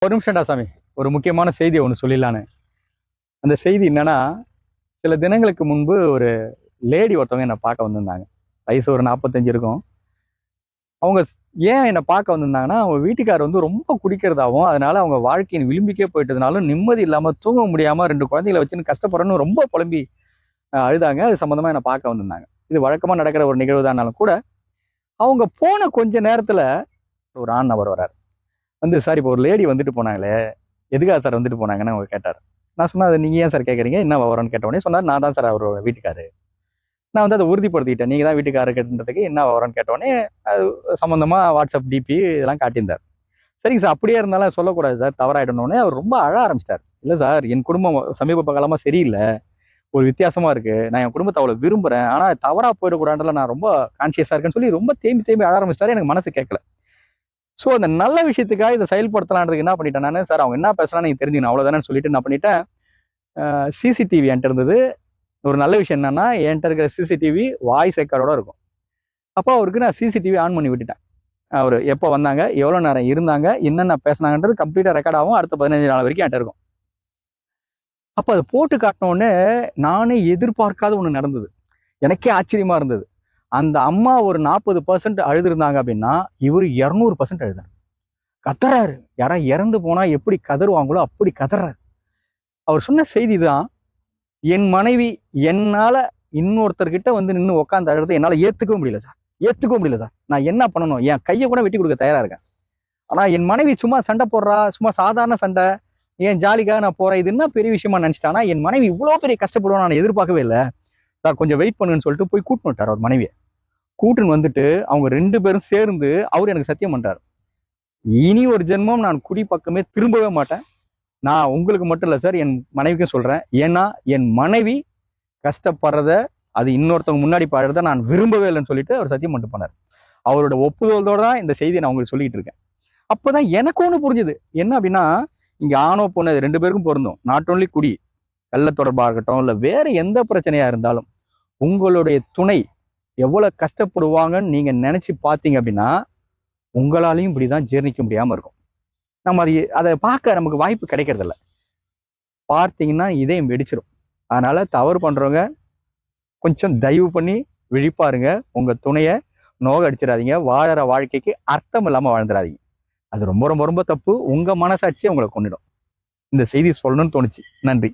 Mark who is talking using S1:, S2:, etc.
S1: ஒரு நிமிஷம்டா சாமி. ஒரு முக்கியமான செய்தி ஒன்று சொல்லிடலான்னு. அந்த செய்தி என்னன்னா, சில தினங்களுக்கு முன்பு ஒரு லேடி ஒருத்தவங்க என்னை பார்க்க வந்திருந்தாங்க. வயசு ஒரு 45 இருக்கும். அவங்க ஏன் என்னை பார்க்க வந்திருந்தாங்கன்னா, அவங்க வீட்டுக்காரர் வந்து ரொம்ப குடிக்கிறதாவும், அதனால அவங்க வாழ்க்கையின் விளிம்புக்கே போயிட்டதுனாலும் நிம்மதி இல்லாம தூங்க முடியாம 2 குழந்தைகளை வச்சுன்னு கஷ்டப்படுறேன்னு ரொம்ப புலம்பி அழுதாங்க. அது சம்பந்தமா என்னை பார்க்க வந்திருந்தாங்க. இது வழக்கமா நடக்கிற ஒரு நிகழ்வு தான்னாலும் கூட, அவங்க போன கொஞ்ச நேரத்துல ஒரு ஆண் நபர் வராரு. வந்து, சார் இப்போ ஒரு லேடி வந்துட்டு போனாங்களே, எதுக்காக சார் வந்துட்டு போனாங்கன்னு அவங்க கேட்டார். நான் சொன்னேன், அதை நீங்க ஏன் சார் கேட்குறீங்க, என்ன விவரம்னு கேட்டோடனே சொன்னார், நான் தான் சார் அவரோட வீட்டுக்காரு. நான் வந்து அதை உறுதிப்படுத்திக்கிட்டேன், நீங்க தான் வீட்டுக்காரரு கேட்டுன்றதுக்கு என்ன விவரம்னு கேட்டோடனே அது சம்பந்தமா வாட்ஸ்அப் டிபி இதெல்லாம் காட்டியிருந்தார். சரிங்க சார், அப்படியே இருந்தாலும் சொல்லக்கூடாது சார், தவறாயிடணுன்னே அவர் ரொம்ப அழ ஆரம்பிச்சிட்டார். இல்லை சார், என் குடும்பம் சமீப காலமா சரியில்லை, ஒரு வித்தியாசமா இருக்கு, நான் என் குடும்பத்தை அவ்வளோ விரும்புறேன், ஆனால் தவறா போயிடக்கூடாதுல நான் ரொம்ப கான்சியஸா இருக்கேன்னு சொல்லி ரொம்ப தேம்பி தேம்பி அழ ஆரம்பிச்சிட்டாரு. எனக்கு மனசு கேட்கல. ஸோ அந்த நல்ல விஷயத்துக்காக இதை செயல்படுத்தலான்றதுக்கு என்ன பண்ணிட்டேன் நான், சார் அவங்க என்ன பேசுறான்னு நீங்க தெரிஞ்சுக்கணும் அவ்வளோதானே சொல்லிட்டு என்ன பண்ணிட்டேன், சிசிடிவி என்கிட்ட இருந்தது. ஒரு நல்ல விஷயம் என்னன்னா, என்கிட்ட இருக்கிற சிசிடிவி வாய்ஸ் ரெக்கார்டோட இருக்கும். அப்போ அவருக்கு நான் சிசிடிவி ஆன் பண்ணி விட்டுட்டேன். அவர் எப்போ வந்தாங்க, எவ்வளோ நேரம் இருந்தாங்க, என்னென்ன பேசினாங்கன்றது கம்ப்ளீட்டாக ரெக்கார்ட் ஆகும். அடுத்த 15 நாள் வரைக்கும் என்கிட்ட இருக்கும். அப்போ அதை போட்டு காட்டினோடனே நானே எதிர்பார்க்காத ஒன்று நடந்தது. எனக்கே ஆச்சரியமா இருந்தது. அந்த அம்மா ஒரு 40% அழுதுருந்தாங்க அப்படின்னா, இவர் 200% அழுதார். கதறாரு. யாரா இறந்து போனா எப்படி கதறுவாங்களோ அப்படி கதறாரு. அவர் சொன்ன செய்தி தான், என் மனைவி என்னால இன்னொருத்தர்கிட்ட வந்து நின்று உட்காந்து அழுறதை என்னால ஏத்துக்கவும் முடியல சார். ஏத்துக்கவும் முடியல சார். நான் என்ன பண்ணணும், என் கையை கூட வெட்டி கொடுக்க தயாரா இருக்கேன். ஆனா என் மனைவி சும்மா சண்டை போடுறா, சும்மா சாதாரண சண்டை, என் ஜாலிக்காக நான் போறேன், இது என்ன பெரிய விஷயமா நினைச்சிட்டானா, என் மனைவி இவ்வளவு பெரிய கஷ்டப்படுவான்னு நான் எதிர்பார்க்கவே இல்லை சார், கொஞ்சம் வெயிட் பண்ணுன்னு சொல்லிட்டு போய் கூட்டின்னு வந்துட்டார் அவர் மனைவியை. கூட்டுன்னு வந்துட்டு அவங்க 2 பேரும் சேர்ந்து அவர் எனக்கு சத்தியம் பண்றாரு, இனி ஒரு ஜென்மம் நான் குடி பக்கமே திரும்பவே மாட்டேன். நான் உங்களுக்கு மட்டும் இல்லை சார், என் மனைவிக்கும் சொல்றேன். ஏன்னா என் மனைவி கஷ்டப்படுறத, அது இன்னொருத்தவங்க முன்னாடி பாடுறத நான் விரும்பவே இல்லைன்னு சொல்லிட்டு அவர் சத்தியம் பண்ணிட்டு போனார். அவரோட ஒப்புதலோட தான் இந்த செய்தியை நான் உங்களுக்கு சொல்லிட்டு இருக்கேன். அப்போதான் எனக்கு ஒன்று புரிஞ்சுது. என்ன அப்படின்னா, இங்க ஆணோ பொண்ணு 2 பேருக்கும் பொருந்தும். நாட் ஓன்லி குடி, கள்ள தொடர்பாக இருக்கட்டும், இல்லை வேற எந்த பிரச்சனையா இருந்தாலும் உங்களுடைய துணை எவ்வளவு கஷ்டப்படுவாங்கன்னு நீங்க நினைச்சு பார்த்தீங்க அப்படின்னா, உங்களாலையும் இப்படிதான் ஜீர்ணிக்க முடியாம இருக்கும். நம்ம அதை பார்க்க நமக்கு வாய்ப்பு கிடைக்கிறது இல்லை. பார்த்தீங்கன்னா இதயம் வெடிச்சிடும். அதனால தவறு பண்றவங்க கொஞ்சம் தயவு பண்ணி விழிப்பாருங்க. உங்க துணையை நோக அடிச்சிடாதீங்க. வாழற வாழ்க்கைக்கு அர்த்தம் இல்லாம வாழ்ந்துடாதீங்க. அது ரொம்ப ரொம்ப ரொம்ப தப்பு. உங்க மனசாட்சியை உங்களை கொன்னிடும். இந்த செய்தி சொல்லணும்னு தோணுச்சு. நன்றி.